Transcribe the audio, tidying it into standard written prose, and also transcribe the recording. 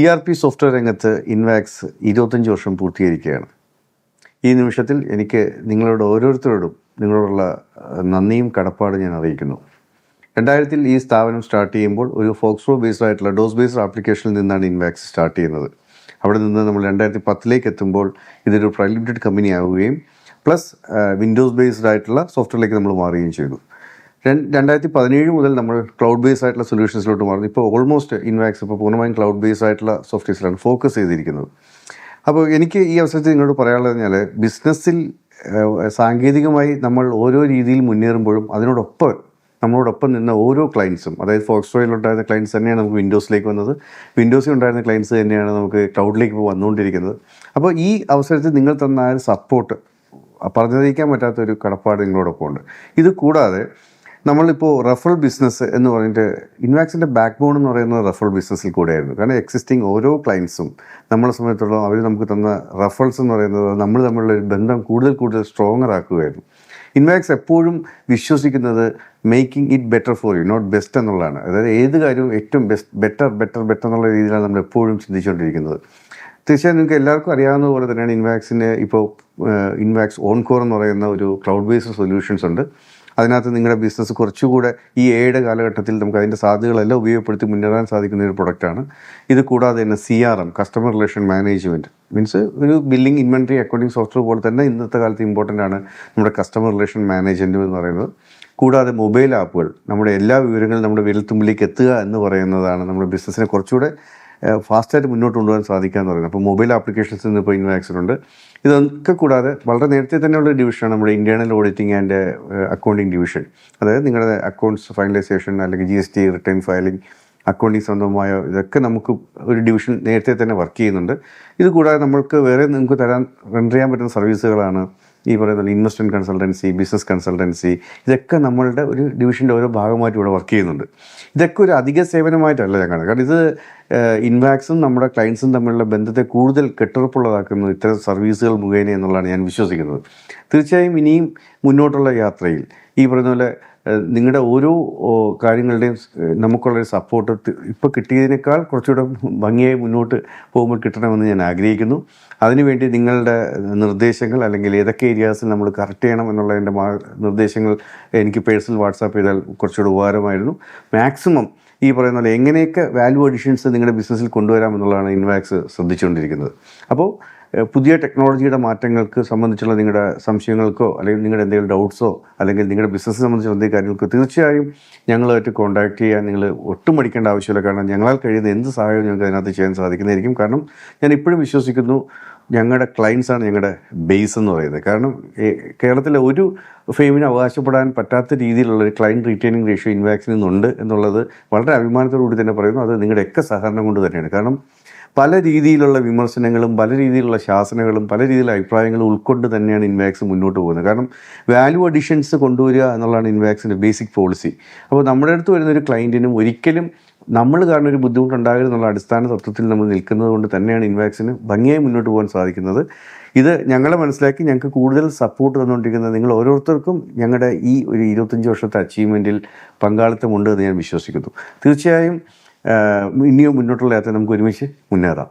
ERP software രംഗത്ത് Invax 25 വർഷം പൂർത്തീകരിക്കുകയാണ്. ഈ നിമിഷത്തിൽ എനിക്ക് നിങ്ങളോട് ഓരോരുത്തരോടും നിങ്ങളോടുള്ള നന്ദിയും കടപ്പാടും ഞാൻ അറിയിക്കുന്നു. 2000 ഈ സ്ഥാപനം സ്റ്റാർട്ട് ചെയ്യുമ്പോൾ ഒരു ഫോക്സ്ട്രോ ബേസ്ഡ് ആയിട്ടുള്ള ഡോസ് ബേസ്ഡ് ആപ്ലിക്കേഷനിൽ നിന്നാണ് ഇൻവാക്സ് സ്റ്റാർട്ട് ചെയ്യുന്നത്. അവിടെ നിന്ന് നമ്മൾ 2010 എത്തുമ്പോൾ ഇതൊരു പ്രൈവറ്റ് ലിമിറ്റഡ് കമ്പനി ആവുകയും പ്ലസ് വിൻഡോസ് ബേസ്ഡ് ആയിട്ടുള്ള സോഫ്റ്റ്വെയറിലേക്ക് നമ്മൾ മാറുകയും ചെയ്തു. 2017 മുതൽ നമ്മൾ ക്ലൗഡ് ബേസ്ഡ് ആയിട്ടുള്ള സൊല്യൂഷൻസിലോട്ട് മാറുന്നു. ഇപ്പോൾ ഓൾമോസ്റ്റ് ഇൻവാക്സ് ഇപ്പോൾ പൂർണ്ണമായും ക്ലൗഡ് ബേസ്ഡ് ആയിട്ടുള്ള സോഫ്റ്റ്വെയർസിലാണ് ഫോക്കസ് ചെയ്തിരിക്കുന്നത്. അപ്പോൾ എനിക്ക് ഈ അവസരത്തിൽ നിങ്ങളോട് പറയാനുള്ളത് പറഞ്ഞാൽ ബിസിനസ്സിൽ സാങ്കേതികമായി നമ്മൾ ഓരോ രീതിയിൽ മുന്നേറുമ്പോഴും നമ്മളോടൊപ്പം നിന്ന ഓരോ ക്ലയൻസും, അതായത് ഫോക്സ്ട്രോയിലുണ്ടായിരുന്ന ക്ലയൻസ് തന്നെയാണ് നമുക്ക് വിൻഡോസിലേക്ക് വന്നത്, വിൻഡോസിൽ ഉണ്ടായിരുന്ന ക്ലയൻസ് തന്നെയാണ് നമുക്ക് ക്ലൗഡിലേക്ക് ഇപ്പോൾ വന്നുകൊണ്ടിരിക്കുന്നത്. അപ്പോൾ ഈ അവസരത്തിൽ നിങ്ങൾ തന്ന സപ്പോർട്ട് പറഞ്ഞറിയിക്കാൻ പറ്റാത്തൊരു കടപ്പാട് നിങ്ങളോടൊപ്പം ഉണ്ട്. ഇത് കൂടാതെ നമ്മളിപ്പോൾ റെഫറൽ ബിസിനസ് എന്ന് പറഞ്ഞിട്ട് ഇൻവാക്സിൻ്റെ ബാക്ക് ബോൺ എന്ന് പറയുന്നത് റെഫറൽ ബിസിനസ്സിൽ കൂടെയായിരുന്നു. കാരണം എക്സിസ്റ്റിംഗ് ഓരോ ക്ലയൻസും നമ്മളെ സംബന്ധിച്ചിടത്തോളം അവർ നമുക്ക് തന്ന റെഫറൽസ് എന്ന് പറയുന്നത് നമ്മൾ തമ്മിലുള്ള ഒരു ബന്ധം കൂടുതൽ സ്ട്രോങ്ങർ ആക്കുകയായിരുന്നു. ഇൻവാക്സ് എപ്പോഴും വിശ്വസിക്കുന്നത് making it better for you, not best എന്നുള്ളതാണ്. അതായത് ഏത് കാര്യവും ഏറ്റവും ബെറ്റർ എന്നുള്ള രീതിയിലാണ് നമ്മൾ എപ്പോഴും ചിന്തിച്ചുകൊണ്ടിരിക്കുന്നത്. തീർച്ചയായും നിങ്ങൾക്ക് എല്ലാവർക്കും അറിയാവുന്ന പോലെ തന്നെയാണ് ഇൻവാക്സ് ഓൺകോർ എന്ന് പറയുന്ന ഒരു ക്ലൗഡ് ബേസ്ഡ് സൊല്യൂഷൻസ് ഉണ്ട്. അതിനകത്ത് നിങ്ങളുടെ ബിസിനസ് കുറച്ചുകൂടെ ഈ AI കാലഘട്ടത്തിൽ നമുക്ക് അതിൻ്റെ സാധ്യതകളെല്ലാം ഉപയോഗപ്പെടുത്തി മുന്നേറാൻ സാധിക്കുന്ന ഒരു പ്രൊഡക്റ്റാണ്. ഇത് കൂടാതെ തന്നെ CRM, customer relation management, means ഒരു ബില്ലിംഗ്, ഇൻവെൻട്രി, അക്കൗണ്ടിങ് സോഫ്റ്റ്വെയർ പോലെ തന്നെ ഇന്നത്തെ കാലത്ത് ഇമ്പോർട്ടൻ്റ് ആണ് നമ്മുടെ കസ്റ്റമർ റിലേഷൻ മാനേജ്മെൻറ്റ് എന്ന് പറയുന്നത്. കൂടാതെ മൊബൈൽ ആപ്പുകൾ, നമ്മുടെ എല്ലാ വിവരങ്ങളും നമ്മുടെ വിരൽത്തുമ്പിലേക്ക് എത്തുക എന്ന് പറയുന്നതാണ് നമ്മുടെ ബിസിനസ്സിനെ കുറച്ചുകൂടെ ഫാസ്റ്റായിട്ട് മുന്നോട്ട് കൊണ്ടുപോകാൻ സാധിക്കുക എന്ന് പറയുന്നത്. അപ്പോൾ മൊബൈൽ ആപ്ലിക്കേഷൻസ് നിന്ന് ഇപ്പോൾ ഇൻവാക്സിലുണ്ട്. ഇതൊക്കെ കൂടാതെ വളരെ നേരത്തെ തന്നെയുള്ള ഡിവിഷനാണ് നമ്മുടെ internal auditing and accounting division. അതായത് നിങ്ങളുടെ അക്കൗണ്ട്സ് ഫൈനലൈസേഷൻ അല്ലെങ്കിൽ GST റിട്ടേൺ ഫയലിംഗ്, അക്കൗണ്ടിങ് സംബന്ധമായ ഇതൊക്കെ നമുക്ക് ഒരു ഡിവിഷൻ നേരത്തെ തന്നെ വർക്ക് ചെയ്യുന്നുണ്ട്. ഇത് കൂടാതെ നമുക്ക് നിങ്ങൾക്ക് റെൻഡർ ചെയ്യാൻ പറ്റുന്ന സർവീസുകളാണ് ഈ പറയുന്ന ഇൻവെസ്റ്റ്മെൻറ്റ് കൺസൾട്ടൻസി, ബിസിനസ് കൺസൾട്ടൻസി. ഇതൊക്കെ നമ്മളുടെ ഒരു ഡിവിഷൻ്റെ ഓരോ ഭാഗമായിട്ട് ഇവിടെ വർക്ക് ചെയ്യുന്നുണ്ട്. ഇതൊക്കെ ഒരു അധിക സേവനമായിട്ടല്ല ഞാൻ കാണുന്നത്. കാരണം ഇത് ഇൻവാക്സും നമ്മുടെ ക്ലയൻസും തമ്മിലുള്ള ബന്ധത്തെ കൂടുതൽ കെട്ടുറപ്പുള്ളതാക്കുന്നത് ഇത്തരം സർവീസുകൾ മുഖേന എന്നുള്ളതാണ് ഞാൻ വിശ്വസിക്കുന്നത്. തീർച്ചയായും ഇനിയും മുന്നോട്ടുള്ള യാത്രയിൽ ഈ പറയുന്ന പോലെ നിങ്ങളുടെ ഓരോ കാര്യങ്ങളുടെയും നമുക്കുള്ളൊരു സപ്പോർട്ട് ഇപ്പോൾ കിട്ടിയതിനേക്കാൾ കുറച്ചുകൂടെ ഭംഗിയായി മുന്നോട്ട് പോകുമ്പോൾ കിട്ടണമെന്ന് ഞാൻ ആഗ്രഹിക്കുന്നു. അതിനുവേണ്ടി നിങ്ങളുടെ നിർദ്ദേശങ്ങൾ അല്ലെങ്കിൽ ഏതൊക്കെ ഏരിയാസിൽ നമ്മൾ കറക്റ്റ് ചെയ്യണം എന്നുള്ളതിൻ്റെ നിർദ്ദേശങ്ങൾ എനിക്ക് പേഴ്സണൽ വാട്സാപ്പ് ചെയ്താൽ കുറച്ചുകൂടെ ഉപകാരമായിരുന്നു. മാക്സിമം ഈ പറയുന്ന പോലെ എങ്ങനെയൊക്കെ വാല്യൂ അഡീഷൻസ് നിങ്ങളുടെ ബിസിനസ്സിൽ കൊണ്ടുവരാമെന്നുള്ളതാണ് ഇൻവാക്സ് ശ്രദ്ധിച്ചുകൊണ്ടിരിക്കുന്നത്. അപ്പോൾ പുതിയ ടെക്നോളജിയുടെ മാറ്റങ്ങൾക്ക് സംബന്ധിച്ചുള്ള നിങ്ങളുടെ സംശയങ്ങൾക്കോ അല്ലെങ്കിൽ നിങ്ങളുടെ എന്തെങ്കിലും ഡൗട്ട്സോ അല്ലെങ്കിൽ നിങ്ങളുടെ ബിസിനസ് സംബന്ധിച്ചുള്ള എന്തെങ്കിലും കാര്യങ്ങൾക്കോ തീർച്ചയായും ഞങ്ങളുമായിട്ട് കോൺടാക്ട് ചെയ്യാൻ നിങ്ങൾ ഒട്ടും മടിക്കേണ്ട ആവശ്യമില്ല. കാരണം ഞങ്ങളാൽ കഴിയുന്ന എന്ത് സഹായവും ഞങ്ങൾക്ക് അതിനകത്ത് ചെയ്യാൻ സാധിക്കുന്നതായിരിക്കും. കാരണം ഞാൻ ഇപ്പോഴും വിശ്വസിക്കുന്നു ഞങ്ങളുടെ ക്ലയൻസാണ് ഞങ്ങളുടെ ബേസ് എന്ന് പറയുന്നത്. കാരണം കേരളത്തിലെ ഒരു ഫെയിമിന് അവകാശപ്പെടാൻ പറ്റാത്ത രീതിയിലുള്ളൊരു ക്ലയൻറ്റ് റീറ്റെയിനിങ് റേഷ്യോ ഇൻവാക്സിൽ നിന്നുണ്ട് എന്നുള്ളത് വളരെ അഭിമാനത്തോടുകൂടി തന്നെ പറയുന്നു. അത് നിങ്ങളുടെയൊക്കെ സഹകരണം കൊണ്ട് തന്നെയാണ്. കാരണം പല രീതിയിലുള്ള വിമർശനങ്ങളും പല രീതിയിലുള്ള ശാസനകളും പല രീതിയിലുള്ള അഭിപ്രായങ്ങളും ഉൾക്കൊണ്ട് തന്നെയാണ് ഇൻവാക്സ് മുന്നോട്ട് പോകുന്നത്. കാരണം വാല്യൂ അഡീഷൻസ് കൊണ്ടുവരിക എന്നുള്ളതാണ് ഇൻവാക്സിൻ്റെ ബേസിക് പോളിസി. അപ്പോൾ നമ്മുടെ അടുത്ത് വരുന്നൊരു ക്ലയൻറ്റിനും ഒരിക്കലും നമ്മൾ കാരണം ഒരു ബുദ്ധിമുട്ടുണ്ടാകരുത് എന്നുള്ള അടിസ്ഥാന തത്വത്തിൽ നമ്മൾ നിൽക്കുന്നത് കൊണ്ട് തന്നെയാണ് ഇൻവാക്സിന് ഭംഗിയായി മുന്നോട്ട് പോകാൻ സാധിക്കുന്നത്. ഇത് ഞങ്ങളെ മനസ്സിലാക്കി ഞങ്ങൾക്ക് കൂടുതൽ സപ്പോർട്ട് തന്നുകൊണ്ടിരിക്കുന്നത് നിങ്ങൾ ഓരോരുത്തർക്കും ഞങ്ങളുടെ ഈ ഒരു 25 വർഷത്തെ അച്ചീവ്മെൻറ്റിൽ പങ്കാളിത്തമുണ്ട് എന്ന് ഞാൻ വിശ്വസിക്കുന്നു. തീർച്ചയായും ഇനിയും മുന്നോട്ടുള്ള യാത്ര നമുക്ക് ഒരുമിച്ച് മുന്നേറാം.